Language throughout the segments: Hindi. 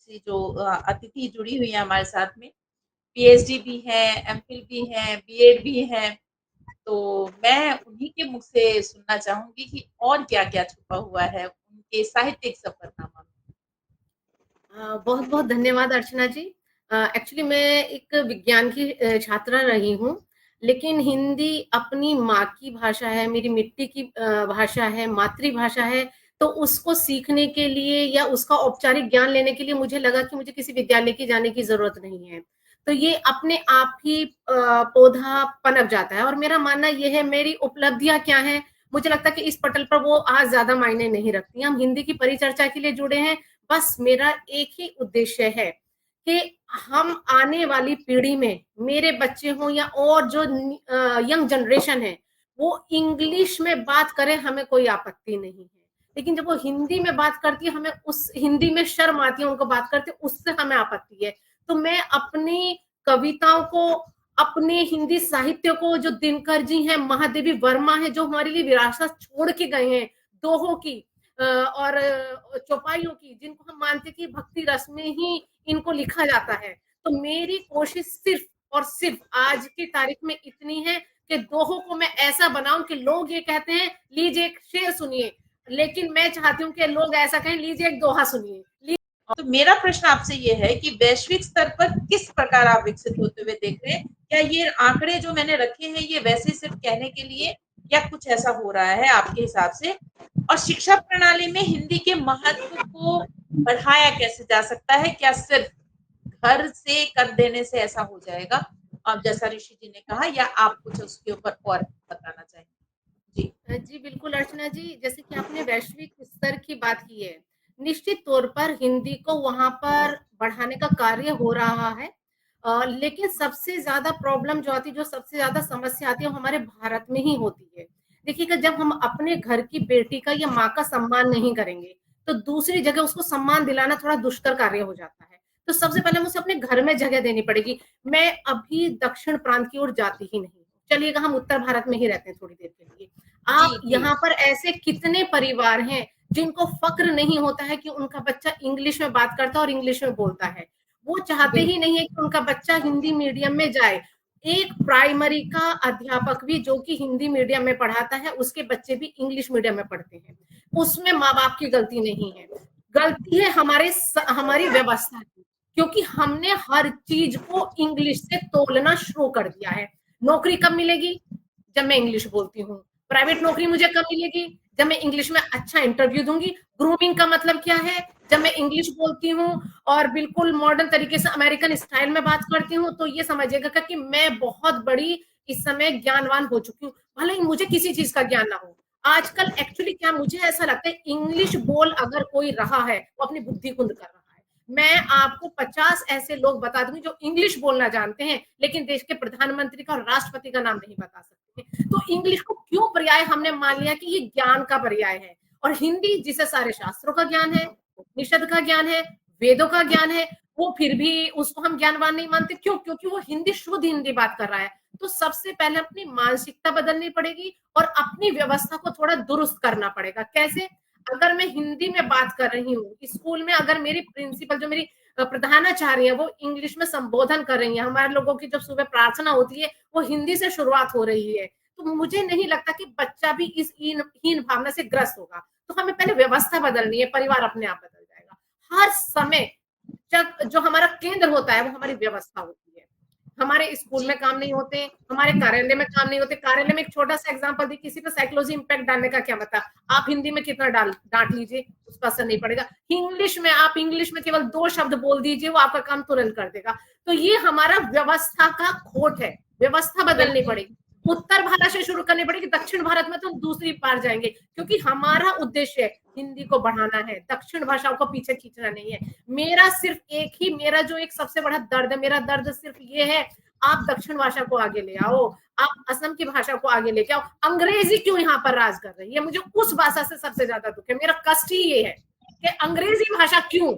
से जो अतिथि जुड़ी हुई है हमारे साथ में, पीएचडी भी है, एमफिल भी है, बीएड भी है। तो मैं उन्हीं के मुख से सुनना चाहूँगी कि और क्या-क्या छुपा हुआ है उनके साहित्यिक सफरनामा में? बहुत-बहुत धन्यवाद अर्चना जी। एक्चुअली मैं एक विज्ञान की छात्रा रही हूँ, लेकिन हिंदी अपनी माँ की भाषा है, मेरी मिट्टी की भाषा है, मातृभाषा है, तो उसको सीखने के लिए या उसका औपचारिक ज्ञान लेने के लिए मुझे लगा कि मुझे किसी विद्यालय की जाने की ज़रूरत नहीं है। तो ये अपने आप ही पौधा पनप जाता है और मेरा मानना ये है, मेरी उपलब्धियाँ क्या हैं, मुझे लगता है कि इस पटल पर वो आज ज़्यादा मायने नहीं रखती। हम हिंदी की परिचर्चा के लिए जुड़े हैं, बस मेरा एक ही उद्देश्य है कि हम आने वाली पीढ़ी में मेरे बच्चे हों या और जो यंग जनरेशन है वो इंग्लिश में बात करें, हमें कोई आपत्ति नहीं है, लेकिन जब वो हिंदी में बात करती है हमें उस हिंदी में शर्म आती है उनको बात करते, उससे हमें आपत्ति है। तो मैं अपनी कविताओं को, अपने हिंदी साहित्य को, जो दिनकर जी हैं, महादेवी वर्मा है, जो हमारे लिए विरासत छोड़ के गए हैं, दोहों की और चौपाइयों की, जिनको हम मानते कि भक्ति रस में ही इनको लिखा जाता है। तो मेरी कोशिश सिर्फ और सिर्फ आज की तारीख में इतनी है कि दोहों को मैं ऐसा बनाऊं कि लोग ये कहते हैं लीजिए एक शेर सुनिए, लेकिन मैं चाहती हूँ कि लोग ऐसा कहें लीजिए एक दोहा सुनिए। तो मेरा प्रश्न आपसे ये है कि वैश्विक स्तर पर किस प्रकार आप विकसित होते हुए देख रहे हैं? क्या ये आंकड़े जो मैंने रखे हैं ये वैसे सिर्फ कहने के लिए या कुछ ऐसा हो रहा है आपके हिसाब से? और शिक्षा प्रणाली में हिंदी के महत्व को बढ़ाया कैसे जा सकता है? क्या सिर्फ घर से कर देने से ऐसा हो जाएगा? अब जैसा ऋषि जी ने कहा या आप कुछ उसके ऊपर और बताना चाहेंगे? जी। जी बिल्कुल अर्चना जी, जैसे कि आपने वैश्विक स्तर की बात की है, निश्चित तौर पर हिंदी को वहां पर बढ़ाने का कार्य हो रहा है। लेकिन सबसे ज्यादा प्रॉब्लम जो आती है, जो सबसे ज्यादा समस्या आती है, वो हमारे भारत में ही होती है। देखिएगा, जब हम अपने घर की बेटी का या माँ का सम्मान नहीं करेंगे, तो दूसरी जगह उसको सम्मान दिलाना थोड़ा दुष्कर कार्य हो जाता है। तो सबसे पहले हमें उसे अपने घर में जगह देनी पड़ेगी। मैं अभी दक्षिण प्रांत की ओर जाती ही नहीं, चलिएगा हम उत्तर भारत में ही रहते हैं थोड़ी देर के लिए। जी, आप जी। यहाँ पर ऐसे कितने परिवार हैं जिनको फक्र नहीं होता है कि उनका बच्चा इंग्लिश में बात करता है और इंग्लिश में बोलता है। वो चाहते ही बिल्कुल। नहीं है कि उनका बच्चा हिंदी मीडियम में जाए। एक प्राइमरी का अध्यापक भी जो कि हिंदी मीडियम में पढ़ाता है, उसके बच्चे भी इंग्लिश मीडियम में पढ़ते हैं। उसमें माँ बाप की गलती नहीं है, गलती है हमारी व्यवस्था की, क्योंकि हमने हर चीज को इंग्लिश से तोलना शुरू कर दिया है। नौकरी कब मिलेगी? जब मैं इंग्लिश बोलती हूँ। प्राइवेट नौकरी मुझे कब मिलेगी? जब मैं इंग्लिश में अच्छा इंटरव्यू दूंगी। ग्रूमिंग का मतलब क्या है? जब मैं इंग्लिश बोलती हूँ और बिल्कुल मॉडर्न तरीके से अमेरिकन स्टाइल में बात करती हूँ, तो ये समझिएगा कि मैं बहुत बड़ी इस समय ज्ञानवान हो चुकी हूँ, भले ही मुझे किसी चीज का ज्ञान ना हो। आजकल एक्चुअली क्या मुझे ऐसा लगता है, इंग्लिश बोल अगर कोई रहा है वो अपनी बुद्धि कुंद कर रहा है। मैं आपको 50 ऐसे लोग बता दूंगी जो इंग्लिश बोलना जानते हैं, लेकिन देश के प्रधानमंत्री का और राष्ट्रपति का नाम नहीं बता सकते। तो इंग्लिश को क्यों पर्याय हमने मान लिया कि ये ज्ञान का पर्याय है, और हिंदी जिसे सारे शास्त्रों का ज्ञान है, उपनिषद का ज्ञान है, वेदों का ज्ञान है, वो फिर भी उसको हम ज्ञानवान नहीं मानते। क्यों? क्योंकि वो हिंदी शुद्ध हिंदी बात कर रहा है। तो सबसे पहले अपनी मानसिकता बदलनी पड़ेगी और अपनी व्यवस्था को थोड़ा दुरुस्त करना पड़ेगा। कैसे? अगर मैं हिंदी में बात कर रही हूँ स्कूल में, अगर मेरी प्रिंसिपल जो मेरी प्रधानाचार्य है वो इंग्लिश में संबोधन कर रही है, हमारे लोगों की जब सुबह प्रार्थना होती है वो हिंदी से शुरुआत हो रही है, तो मुझे नहीं लगता कि बच्चा भी इस हीन भावना से ग्रस्त होगा। तो हमें पहले व्यवस्था बदलनी है, परिवार अपने आप बदल जाएगा। हर समय जब जो हमारा केंद्र होता है वो हमारी व्यवस्था होती है। हमारे स्कूल जी। में काम नहीं होते, हमारे कार्यालय में काम नहीं होते। कार्यालय में एक छोटा सा एग्जांपल दी, किसी पे साइकोलॉजी इम्पैक्ट डालने का क्या मतलब? आप हिंदी में कितना डांट लीजिए, उस पर असर नहीं पड़ेगा। इंग्लिश में आप इंग्लिश में केवल 2 शब्द बोल दीजिए, वो आपका काम तुरंत कर देगा। तो ये हमारा व्यवस्था का खोट है, व्यवस्था बदलनी बिल्कुल। पड़ेगी। उत्तर भारत से शुरू करनी पड़ेगी, दक्षिण भारत में तो हम दूसरी पार जाएंगे, क्योंकि हमारा उद्देश्य हिंदी को बढ़ाना है, दक्षिण भाषाओं को पीछे खींचना नहीं है। मेरा सिर्फ एक ही, मेरा जो एक सबसे बड़ा दर्द है, मेरा दर्द सिर्फ ये है, आप दक्षिण भाषा को आगे ले आओ, आप असम की भाषा को आगे लेके आओ। अंग्रेजी क्यों यहाँ पर राज कर रही है? मुझे उस भाषा से सबसे ज्यादा दुख है। मेरा कष्ट ही ये है कि अंग्रेजी भाषा क्यों?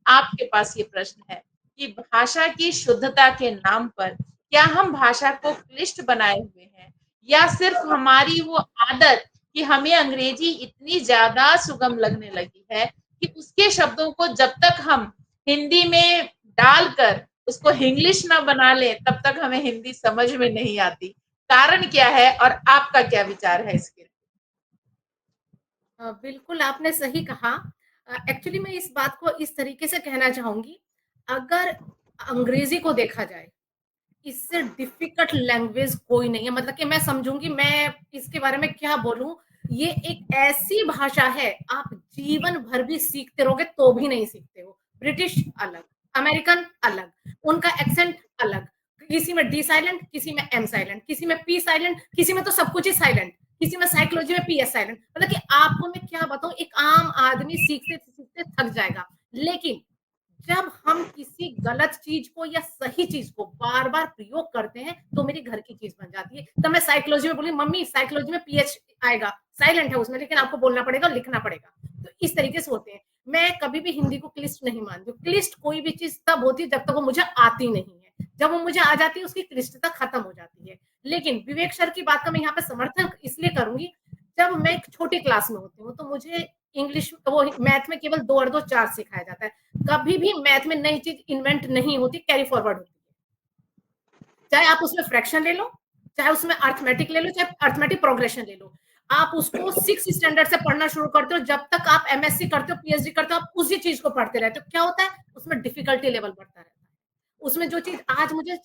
आपके पास ये प्रश्न है कि भाषा की शुद्धता के नाम पर क्या हम भाषा को क्लिष्ट बनाए हुए हैं या सिर्फ हमारी वो आदत कि हमें अंग्रेजी इतनी ज्यादा सुगम लगने लगी है कि उसके शब्दों को जब तक हम हिंदी में डालकर उसको इंग्लिश ना बना लें, तब तक हमें हिंदी समझ में नहीं आती। कारण क्या है और आपका क्या विचार है इसके? बिल्कुल आपने सही कहा। एक्चुअली मैं इस बात को इस तरीके से कहना चाहूंगी, अगर अंग्रेजी को देखा जाए, इससे डिफिकल्ट लैंग्वेज कोई नहीं है। मतलब कि मैं समझूंगी, मैं इसके बारे में क्या बोलूं, ये एक ऐसी भाषा है, आप जीवन भर भी सीखते रहोगे तो भी नहीं सीखते हो। ब्रिटिश अलग, अमेरिकन अलग, उनका एक्सेंट अलग, किसी में डी साइलेंट, किसी में एम साइलेंट, किसी में पी साइलेंट, किसी में तो सब कुछ ही साइलेंट, किसी में साइकोलॉजी में पी एस साइलेंट। मतलब कि आपको मैं क्या बताऊं, एक आम आदमी सीखते सीखते थक जाएगा। लेकिन जब हम किसी गलत चीज को या सही चीज को बार बार प्रयोग करते हैं तो मेरी घर की चीज बन जाती है। तो मैं साइकोलॉजी में बोली, मम्मी साइकोलॉजी में पीएच आएगा, साइलेंट है उसमें, लेकिन आपको बोलना पड़ेगा, लिखना पड़ेगा। तो इस तरीके से होते हैं। मैं कभी भी हिंदी को क्लिष्ट नहीं मानती। क्लिष्ट कोई भी चीज तब होती है जब तक वो मुझे आती नहीं है। जब वो मुझे आ जाती है उसकी क्लिष्टता खत्म हो जाती है। लेकिन विवेक सर की बात का मैं यहाँ पे समर्थन इसलिए करूंगी, जब मैं एक छोटी क्लास में होती हूँ तो मुझे इंग्लिश वो मैथ में केवल 2 और 2 4 सिखाया जाता है। कभी भी मैथ में नई चीज इन्वेंट नहीं होती, कैरी फॉरवर्ड होती है। चाहे आप उसमें फ्रैक्शन ले लो, चाहे उसमें अर्थमेटिक ले लो, चाहे अर्थमेटिक प्रोग्रेशन ले लो। आप उसको 6 स्टैंडर्ड से पढ़ना शुरू करते हो, जब तक आप एमएससी करते हो, पीएचडी करते हो, आप उसी चीज को पढ़ते रहते हो। क्या होता है उसमें, डिफिकल्टी लेवल बढ़ता रहता है। उसमें जो चीज आज मुझे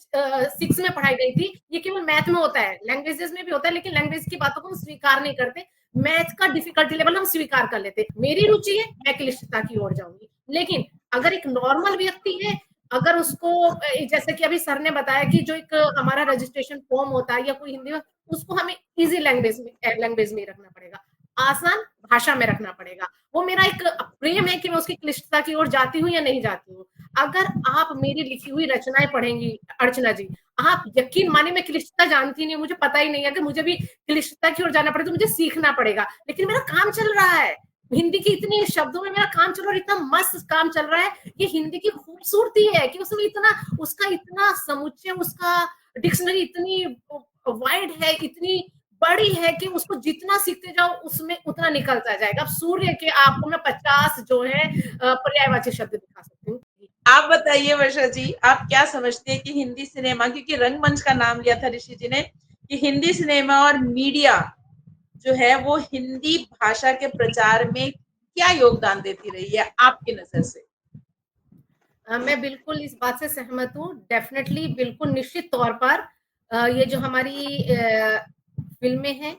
6 में पढ़ाई गई थी, ये केवल मैथ में होता है, लैंग्वेजेस में भी होता है, लेकिन लैंग्वेज की बातों को हम स्वीकार नहीं करते। मैथ का डिफिकल्टी लेवल हम स्वीकार कर लेते। मेरी रुचि है, मैं क्लिष्टता की ओर जाऊंगी। लेकिन अगर एक नॉर्मल व्यक्ति है, अगर उसको जैसे कि अभी सर ने बताया कि जो एक हमारा रजिस्ट्रेशन फॉर्म होता है या कोई हिंदी में, उसको हमें इजी लैंग्वेज में रखना पड़ेगा, आसान भाषा में रखना पड़ेगा। वो मेरा एक प्रेम है कि मैं उसकी क्लिष्टता की ओर जाती हूँ या नहीं जाती हूँ। अगर आप मेरी लिखी हुई रचनाएं पढ़ेंगी अर्चना जी, आप यकीन मानिए मैं क्लिष्टता जानती नहीं, मुझे पता ही नहीं। अगर मुझे भी क्लिष्टता की ओर जाना पड़े तो मुझे सीखना पड़ेगा। लेकिन मेरा काम चल रहा है, हिंदी की इतनी शब्दों में मेरा काम चल रहा है, इतना मस्त काम चल रहा है। ये हिंदी की खूबसूरती है कि उसमें इतना, उसका इतना समुच्चय, उसका डिक्शनरी इतनी वाइड है, इतनी बड़ी है कि उसको जितना सीखते जाओ उसमें उतना निकलता जाएगा। अब सूर्य के आपको मैं 50 जो है पर्यायवाची शब्द दिखा सकती हूँ। आप बताइए वर्षा जी, आप क्या समझते हैं कि हिंदी सिनेमा, क्योंकि रंगमंच का नाम लिया था ऋषि जी ने, कि हिंदी सिनेमा और मीडिया जो है वो हिंदी भाषा के प्रचार में क्या योगदान देती रही है आपकी नजर से? मैं बिल्कुल इस बात से सहमत हूँ। डेफिनेटली, बिल्कुल निश्चित तौर पर ये जो हमारी फिल्में हैं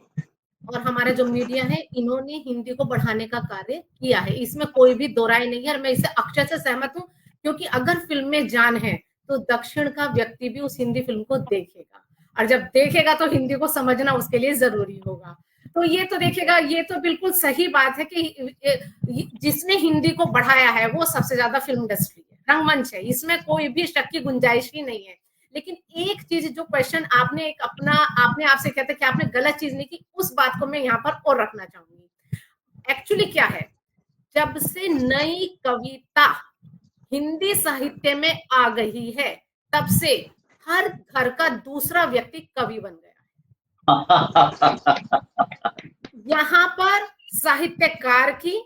और हमारा जो मीडिया है, इन्होंने हिंदी को बढ़ाने का कार्य किया है, इसमें कोई भी दो राय नहीं है। और मैं इससे अक्षर से सहमत हूँ, क्योंकि अगर फिल्म में जान है तो दक्षिण का व्यक्ति भी उस हिंदी फिल्म को देखेगा, और जब देखेगा तो हिंदी को समझना उसके लिए जरूरी होगा। तो ये तो देखेगा, ये तो बिल्कुल सही बात है कि जिसने हिंदी को बढ़ाया है वो सबसे ज्यादा फिल्म इंडस्ट्री है, रंगमंच है, इसमें कोई भी शक की गुंजाइश ही नहीं है। लेकिन एक चीज, जो क्वेश्चन आपने एक अपना, आपने आपसे कहते कि आपने गलत चीज नहीं की, उस बात को मैं यहाँ पर और रखना चाहूंगी। एक्चुअली क्या है, जब से नई कविता हिंदी साहित्य में आ गई है, तब से हर घर का दूसरा व्यक्ति कवि बन गया है। यहाँ पर साहित्यकार की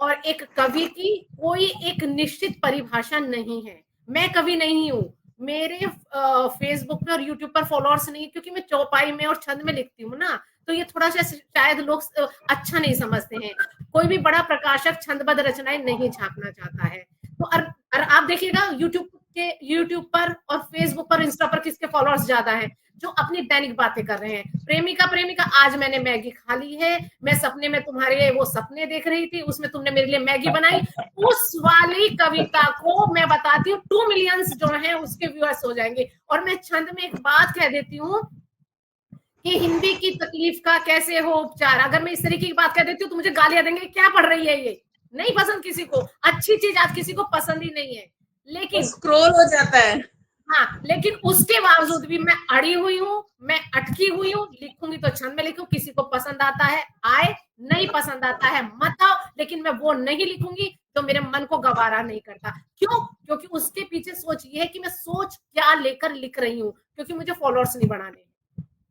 और एक कवि की कोई एक निश्चित परिभाषा नहीं है। मैं कवि नहीं हूँ, मेरे फेसबुक पे और यूट्यूब पर फॉलोअर्स नहीं, क्योंकि मैं चौपाई में और छंद में लिखती हूँ ना, तो ये थोड़ा सा शायद लोग अच्छा नहीं समझते हैं। कोई भी बड़ा प्रकाशक छंदबद्ध रचनाएं नहीं छापना चाहता है। तो और आप देखिएगा यूट्यूब पर और फेसबुक पर, इंस्टा पर किसके फॉलोअर्स ज्यादा हैं, जो अपनी दैनिक बातें कर रहे हैं। प्रेमिका प्रेमिका, आज मैंने मैगी खा ली है, मैं सपने में तुम्हारे वो सपने देख रही थी, उसमें तुमने मेरे लिए मैगी बनाई, उस वाली कविता को मैं बताती हूँ 2 मिलियंस जो है उसके व्यूअर्स हो जाएंगे। और मैं छंद में एक बात कह देती हूँ कि हिंदी की तकलीफ का कैसे हो उपचार, अगर मैं इस तरीके की बात कह देती हूँ तो मुझे गालियां देंगे, क्या पढ़ रही है ये, नहीं पसंद किसी को, अच्छी चीज आज किसी को पसंद ही नहीं है। वो लेकिन स्क्रोल हो जाता है। हाँ, लेकिन उसके बावजूद भी मैं अड़ी हुई हूँ, मैं अटकी हुई हूँ, लिखूंगी तो छंद में लिखूं, किसी को पसंद आता है आए, नहीं पसंद आता है मत आओ, लेकिन मैं वो नहीं लिखूंगी तो मेरे मन को गवारा नहीं करता। क्यों? क्योंकि उसके पीछे सोच ये है कि मैं सोच क्या लेकर लिख रही हूँ, क्योंकि मुझे फॉलोअर्स नहीं बढ़ाने,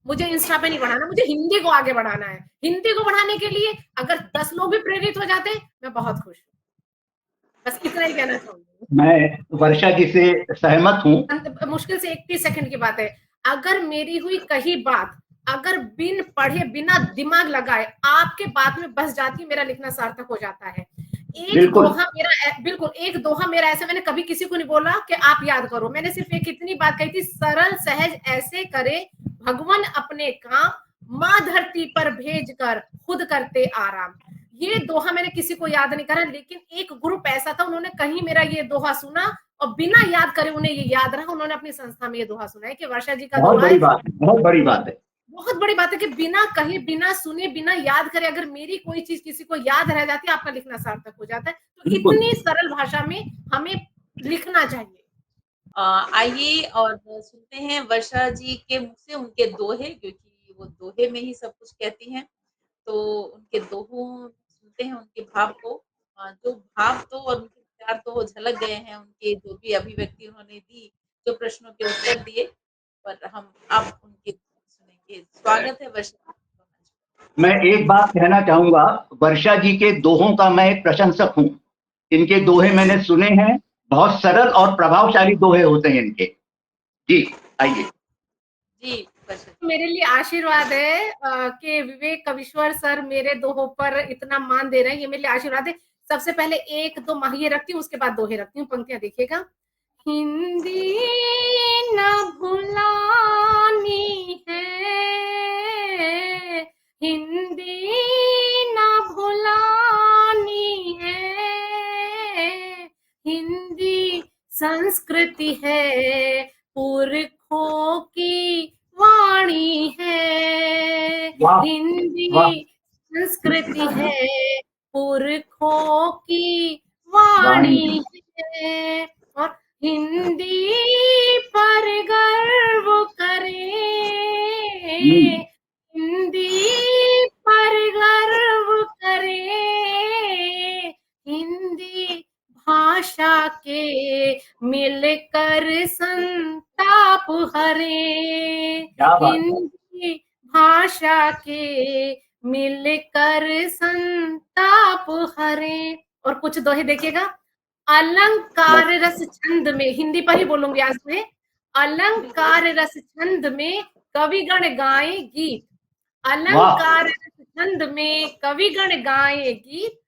मुझे इंस्टा पे नहीं बढ़ाना, मुझे हिंदी को आगे बढ़ाना है। हिंदी को बढ़ाने के लिए अगर 10 लोग भी प्रेरित हो जाते हैं, मैं बहुत खुश हूँ। बस इतना ही कहना चाहूंगी। मैं वर्षा जी से सहमत हूँ। मुश्किल से 31 सेकंड की बात है। अगर मेरी हुई कही बात अगर बिन पढ़े बिना दिमाग लगाए आपके बात में बस जाती, मेरा लिखना सार्थक हो जाता है। एक बिल्कुल। दोहा मेरा बिल्कुल एक दोहा मेरा ऐसा मैंने कभी किसी को नहीं बोला कि आप याद करो, मैंने सिर्फ एक इतनी बात कही थी, सरल सहज ऐसे करे भगवान अपने काम, माँ धरती पर भेज कर खुद करते आराम। ये दोहा मैंने किसी को याद नहीं करा, लेकिन एक ग्रुप ऐसा था, उन्होंने कहीं मेरा ये दोहा सुना और बिना याद करे उन्हें ये याद रहा, उन्होंने अपनी संस्था में ये दोहा सुना है कि वर्षा जी का बहुत दोहा बड़ी है। बात है, बहुत बड़ी बात है। बहुत बड़ी बात है कि बिना कहे, बिना सुने, बिना याद करे अगर मेरी कोई चीज किसी को याद रह जाती है, आपका लिखना सार्थक हो जाता है। तो इतनी सरल भाषा में हमें लिखना चाहिए। आइए और सुनते हैं वर्षा जी के मुख से उनके दोहे, क्योंकि वो दोहे में ही सब कुछ कहती हैं। तो उनके दोहों सुनते हैं, उनके भाव को। जो भाव तो और उनके विचार तो झलक गए हैं, उनके जो भी अभिव्यक्ति उन्होंने दी, जो प्रश्नों के उत्तर दिए, पर हम अब उनके सुनेंगे। स्वागत है वर्षा। मैं एक बात कहना चाहूंगा, वर्षा जी के दोहों का मैं एक प्रशंसक हूँ। इनके दोहे मैंने सुने हैं, बहुत सरल और प्रभावशाली दोहे होते हैं इनके। जी आइए। जी मेरे लिए आशीर्वाद है कि विवेक कविश्वर सर मेरे दोहों पर इतना मान दे रहे हैं, ये मेरे लिए आशीर्वाद है। सबसे पहले एक दो माहिए रखती हूँ, उसके बाद दोहे रखती हूँ। पंक्तियां देखिएगा। हिंदी न भुलानी है, हिंदी न भुलानी है, हिंदी संस्कृति है पुरखों की वाणी है, हिंदी संस्कृति है पुरखों की वाणी है, और हिंदी पर गर्व करें, हिंदी पर गर्व करें, हिंदी भाषा के मिलकर संताप हरे, हिंदी भाषा के मिलकर संताप हरे। और कुछ दोहे देखिएगा। अलंकार रस छंद में, हिंदी पर ही बोलूंगी आज में, अलंकार रस छंद में कविगण गाए गीत, अलंकार रस छंद में कविगण गाए गीत,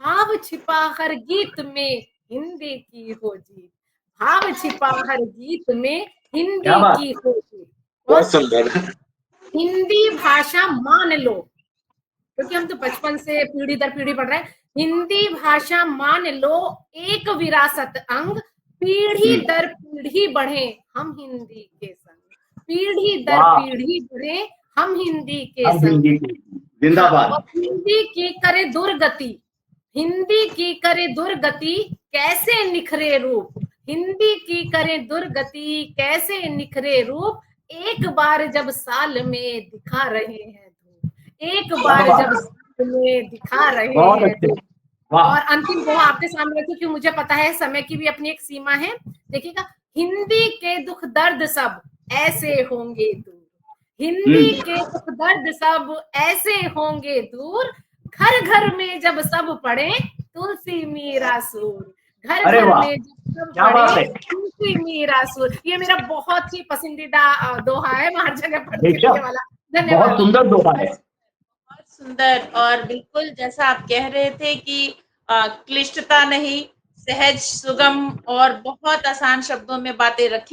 भाव छिपा हर गीत में हिंदी की हो जीत, भाव छिपा हर गीत में हिंदी की हो जीत। बहुत सुंदर। हिंदी भाषा मान लो, क्योंकि हम तो बचपन से पीढ़ी दर पीढ़ी पढ़ रहे हैं। हिंदी भाषा मान लो एक विरासत अंग, पीढ़ी दर पीढ़ी बढ़े हम हिंदी के संग, पीढ़ी दर पीढ़ी बढ़े हम हिंदी के संग। जिंदाबाद। हिंदी की करे दुर्गति, हिंदी की करे दुर्गति कैसे निखरे रूप, हिंदी की करे दुर्गति कैसे निखरे रूप, एक बार जब साल में दिखा रहे हैं धूप, एक बार जब साल में दिखा रहे हैं धूप। और अंतिम दोहा आपके सामने रखी, क्योंकि मुझे पता है समय की भी अपनी एक सीमा है। देखिएगा। हिंदी के दुख दर्द सब ऐसे होंगे दूर, हिंदी के दुख दर्द सब ऐसे होंगे दूर, घर घर में जब सब पढ़े तुलसी मीरा सूर, घर घर में जब सब पढ़े तुलसी मीरा सूर। ये मेरा बहुत ही पसंदीदा दोहा है, मैं हर जगह पढ़ने वाला। धन्यवाद। बहुत सुंदर दोहा है, बहुत सुंदर। और बिल्कुल जैसा आप कह रहे थे कि क्लिष्टता नहीं, सहज, सुगम और बहुत आसान शब्दों में बातें रखी